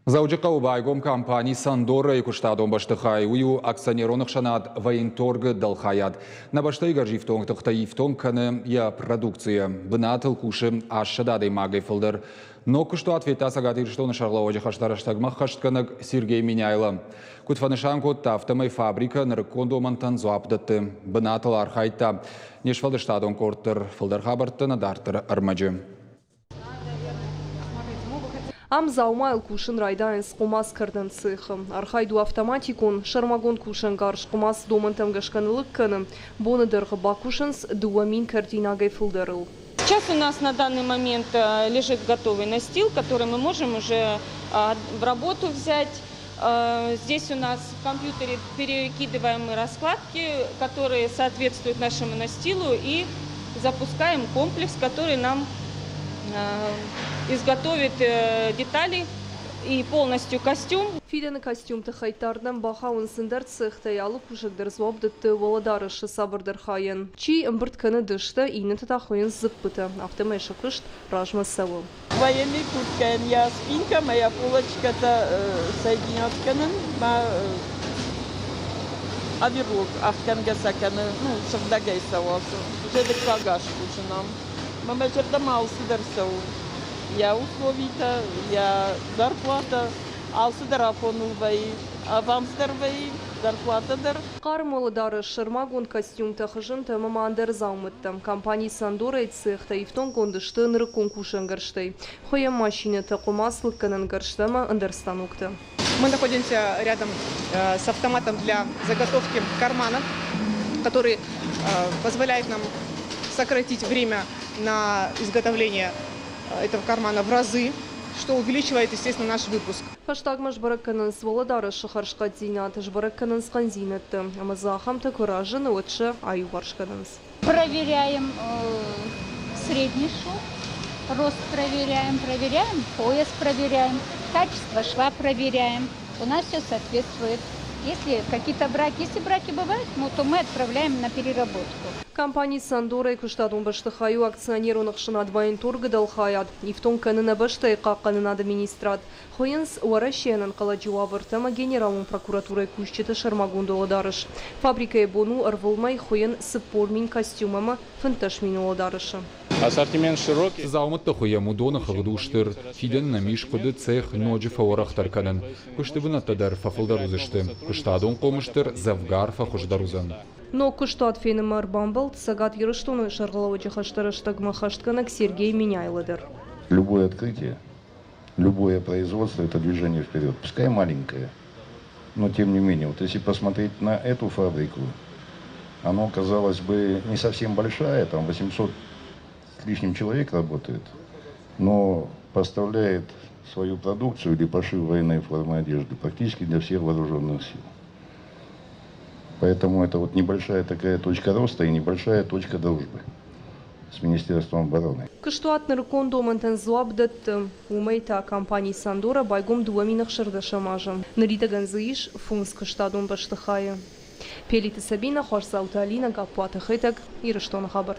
Заучыка убайгом компании Сандора и Куштадом баштыхай ую акционеронных шанат военторга далхаят. На баштай гаржифтон тахтаифтон каны я продукция. Бынатыл куши ашшадады магай фылдыр. Но кушту ответа сагатыр что на шарлауаджи хаштараштагмах хаштканак Сергей Миняйло. Кутфанышанку тафтамай фабрика наркондо монтан зуапдатты. Бынатыл архайта. Нешфалдыштадон кортыр фылдыр хабарты надартыр армаджи. Ам заумайл кушен райдаен скумас карден цехом. Архайду автоматикун шармагон кушен гарш кумас домантам гашканылык каным. Боны дырғы бакушенс дуамин картинагай фулдерл. Сейчас у нас на данный момент лежит готовый настил, который мы можем уже в работу взять. Здесь у нас в компьютере перекидываем раскладки, которые соответствуют нашему настилу, и запускаем комплекс, который нам изготовит детали и полностью костюм. Фиден костюм тахайтардам бахаун сындар цехта ялы кушагдыр зуабдытты воладарышы сабырдыр хайын. Чи ымбырт каны дышты ине татахойын зыппыты. Автомайшы кышт ражма савыл. Военный куртка, я спинка, моя полочка-то соединётканын, авирук, ахканга саканы, шагдагай савасы. Жедек багаж кушанам. Мама черта мал сидарсау. Я условита, я зарплата, алсыдарафонувай, авамстервай, зарплатадар. Қармылы дары шырмагон костюм тахыжын тәмама андер заумыттым. Компании Сандора и цехта ифтон кондышты ныры конкушен горштой. Хоя машина тақумаслык канан горштама андерстанукты. Мы находимся рядом с автоматом для заготовки карманов, который позволяет нам сократить время на изготовление этого кармана в разы, что увеличивает, естественно, наш выпуск. Хаштагмаш баракканын с воладары шахаршка динат, жбаракканын с канзинатты. Амазахам так выражены отше аю баршканынс. Проверяем средний шов, рост проверяем, пояс проверяем, качество шва проверяем. У нас все соответствует. Если какие-то браки, если браки бывают, то мы отправляем на переработку. Компании Сандора и Куштадун баштыхаю акционерунах шанад военторга далхаят. И в том канына баштай каканын администрат. Хоенс уаращенан каладжуа вартама генералун прокуратурой кущита шармагун доладарыш. Фабрика ебону арвылмай хоен сыппормин костюмама фанташмин оладарыша. Ассортимент широкий. Заумытты хуя мудона хагдуштыр. Фиден на мишкуды цех ноджи фаворахтар канын. Куштыбына тадар фафылдарузышты. Куштадун комыштыр завгар фахуждарузан. Но куштад фенемар бамбал сагат ярыштоны шаргалавача хаштараштагма хаштканак Сергей Миняйлодер. Любое открытие, любое производство – это движение вперед. Пускай маленькое, но тем не менее. Вот если посмотреть на эту фабрику, она, казалось бы, не совсем большая, там 800 с лишним человек работает, но поставляет свою продукцию или пошив военной формы одежды практически для всех вооруженных сил. Поэтому это вот небольшая такая точка роста и небольшая точка дружбы с Министерством обороны. Кыштуат наркондо монтан зуабдат умейта компании Сандора байгом дуаминах шардашамажа. Нарита ганзыиш фунс кыштадун баштыхая. Пелиты Сабина, Хорса Ауталина, Гапуата Хэтак и Раштона Хабар.